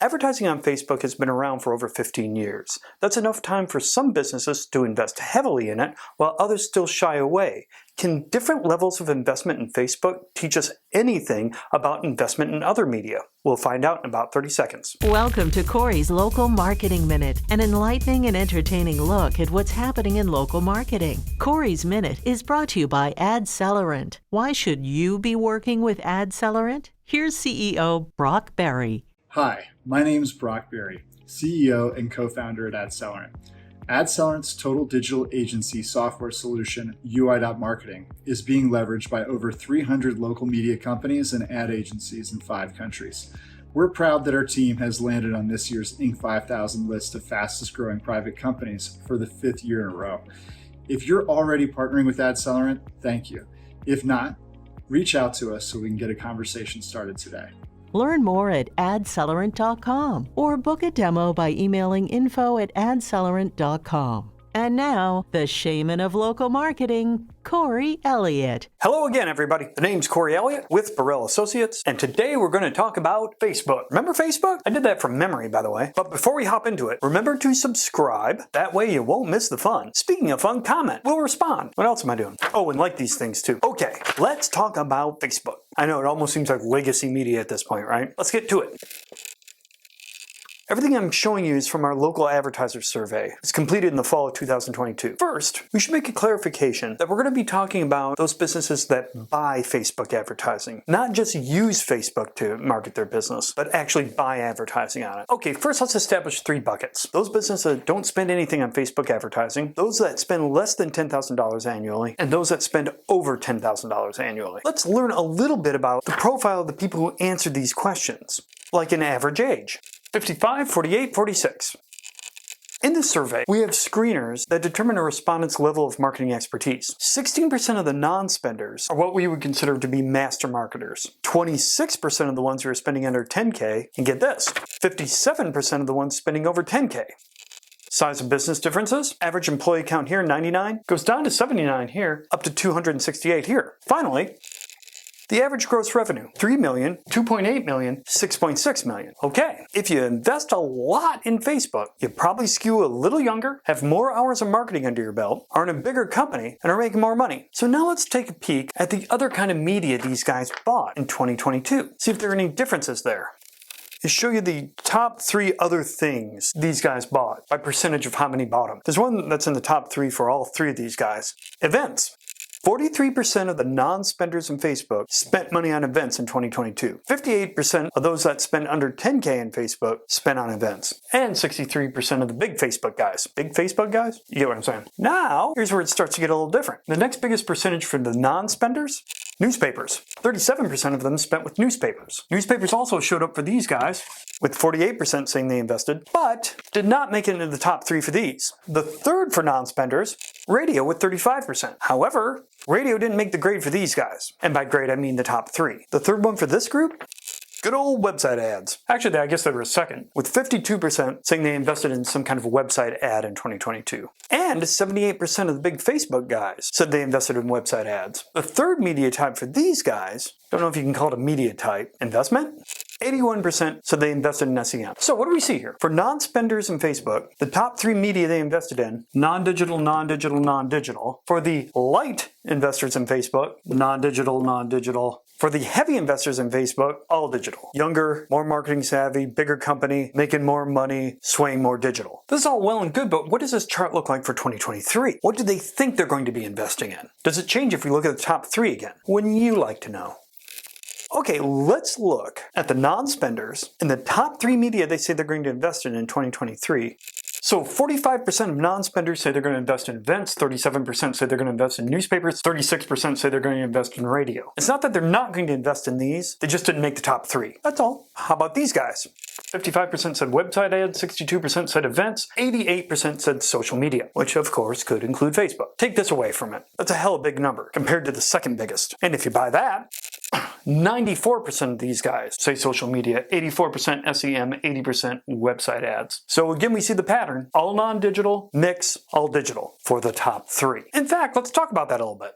Advertising on Facebook has been around for over 15 years. That's enough time for some businesses to invest heavily in it, while others still shy away. Can different levels of investment in Facebook teach us anything about investment in other media? We'll find out in about 30 seconds. Welcome to Corey's Local Marketing Minute, an enlightening and entertaining look at what's happening in local marketing. Corey's Minute is brought to you by AdCellerant. Why should you be working with AdCellerant? Here's CEO Brock Berry. Hi, my name's Brock Berry, CEO and co-founder at AdCellerant. AdCellerant's total digital agency software solution, UI.marketing, is being leveraged by over 300 local media companies and ad agencies in 5 countries. We're proud that our team has landed on this year's Inc. 5000 list of fastest growing private companies for the 5th year in a row. If you're already partnering with AdCellerant, thank you. If not, reach out to us so we can get a conversation started today. Learn more at adcellerant.com or book a demo by emailing info@adcellerant.com. And now, the shaman of local marketing, Corey Elliott. Hello again, everybody. The name's Corey Elliott with Burrell Associates, and today we're going to talk about Facebook. Remember Facebook? I did that from memory, by the way. But before we hop into it, remember to subscribe. That way you won't miss the fun. Speaking of fun, comment. We'll respond. What else am I doing? Oh, and like these things too. Okay, let's talk about Facebook. I know it almost seems like legacy media at this point, right? Let's get to it. Everything I'm showing you is from our local advertiser survey. It's completed in the fall of 2022. First, we should make a clarification that we're going to be talking about those businesses that buy Facebook advertising. Not just use Facebook to market their business, but actually buy advertising on it. Okay, first let's establish 3 buckets. Those businesses that don't spend anything on Facebook advertising, those that spend less than $10,000 annually, and those that spend over $10,000 annually. Let's learn a little bit about the profile of the people who answered these questions, like an average age. 55, 48, 46. In this survey, we have screeners that determine a respondent's level of marketing expertise. 16% of the non-spenders are what we would consider to be master marketers. 26% of the ones who are spending under 10K, and get this, 57% of the ones spending over 10K. Size of business differences, average employee count here, 99, goes down to 79 here, up to 268 here. Finally, the average gross revenue, 3 million, 2.8 million, 6.6 million. Okay, if you invest a lot in Facebook, you probably skew a little younger, have more hours of marketing under your belt, are in a bigger company, and are making more money. So now let's take a peek at the other kind of media these guys bought in 2022. See if there are any differences there. I'll show you the top 3 other things these guys bought by percentage of how many bought them. There's one that's in the top 3 for all 3 of these guys. Events. 43% of the non-spenders in Facebook spent money on events in 2022. 58% of those that spent under 10K in Facebook spent on events. And 63% of the big Facebook guys. Big Facebook guys? You get what I'm saying. Now, here's where it starts to get a little different. The next biggest percentage for the non-spenders? Newspapers. 37% of them spent with newspapers. Newspapers also showed up for these guys, with 48% saying they invested, but did not make it into the top 3 for these. The third for non-spenders, radio with 35%. However, radio didn't make the grade for these guys. And by grade, I mean the top 3. The third one for this group? Good old website ads. Actually, I guess they were second, with 52% saying they invested in some kind of a website ad in 2022. And 78% of the big Facebook guys said they invested in website ads. The third media type for these guys, don't know if you can call it a media type, investment? 81% said they invested in SEM. So what do we see here? For non-spenders in Facebook, the top 3 media they invested in, non-digital, non-digital, non-digital. For the light investors in Facebook, non-digital, non-digital. For the heavy investors in Facebook, all digital. Younger, more marketing savvy, bigger company, making more money, swaying more digital. This is all well and good, but what does this chart look like for 2023? What do they think they're going to be investing in? Does it change if we look at the top 3 again? Wouldn't you like to know? Okay, let's look at the non-spenders in the top 3 media they say they're going to invest in 2023. So 45% of non-spenders say they're going to invest in events, 37% say they're going to invest in newspapers, 36% say they're going to invest in radio. It's not that they're not going to invest in these, they just didn't make the top 3. That's all. How about these guys? 55% said website ads, 62% said events, 88% said social media, which of course could include Facebook. Take this away from it. That's a hell of a big number compared to the second biggest. And if you buy that, 94% of these guys say social media, 84% SEM, 80% website ads. So again, we see the pattern. All non-digital, mix, all digital for the top 3. In fact, let's talk about that a little bit.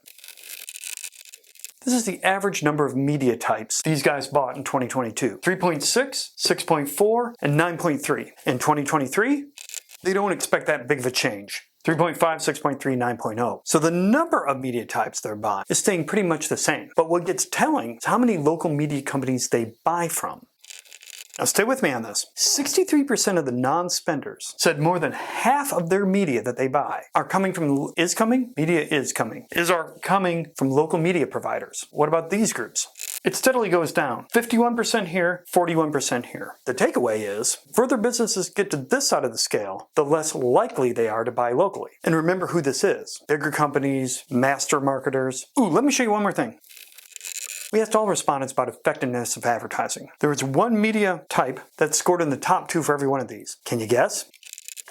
This is the average number of media types these guys bought in 2022. 3.6, 6.4, and 9.3. In 2023, they don't expect that big of a change. 3.5, 6.3, 9.0. So the number of media types they're buying is staying pretty much the same. But what gets telling is how many local media companies they buy from. Now stay with me on this. 63% of the non-spenders said more than half of their media that they buy are coming from, Media is coming from local media providers. What about these groups? It steadily goes down. 51% here, 41% here. The takeaway is, further businesses get to this side of the scale, the less likely they are to buy locally. And remember who this is. Bigger companies, master marketers. Ooh, let me show you one more thing. We asked all respondents about effectiveness of advertising. There was one media type that scored in the top 2 for every one of these. Can you guess?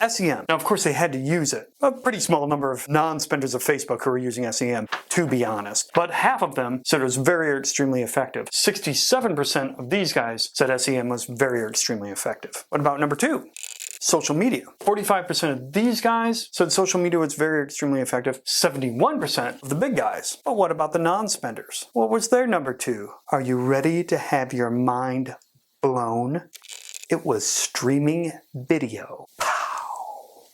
SEM. Now, of course, they had to use it. A pretty small number of non-spenders of Facebook who were using SEM, to be honest. But half of them said it was very or extremely effective. 67% of these guys said SEM was very or extremely effective. What about number 2? Social media. 45% of these guys said social media was very extremely effective. 71% of the big guys. But what about the non-spenders? What was their number 2? Are you ready to have your mind blown? It was streaming video.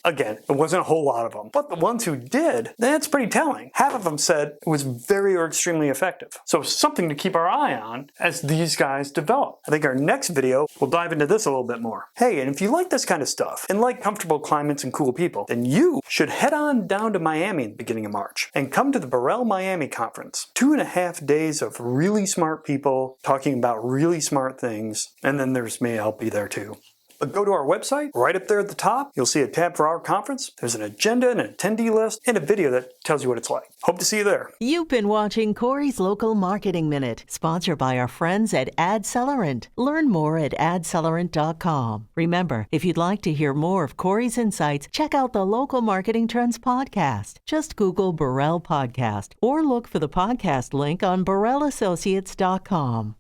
Again, it wasn't a whole lot of them, but the ones who did, that's pretty telling. Half of them said it was very or extremely effective. So something to keep our eye on as these guys develop. I think our next video will dive into this a little bit more. Hey, and if you like this kind of stuff and like comfortable climates and cool people, then you should head on down to Miami at the beginning of March and come to the Burrell Miami Conference. 2.5 days of really smart people talking about really smart things, and then there's me, I'll be there too. But go to our website, right up there at the top, you'll see a tab for our conference. There's an agenda and an attendee list and a video that tells you what it's like. Hope to see you there. You've been watching Corey's Local Marketing Minute, sponsored by our friends at AdCellerant. Learn more at adcellerant.com. Remember, if you'd like to hear more of Corey's insights, check out the Local Marketing Trends podcast. Just Google Burrell Podcast or look for the podcast link on BurrellAssociates.com.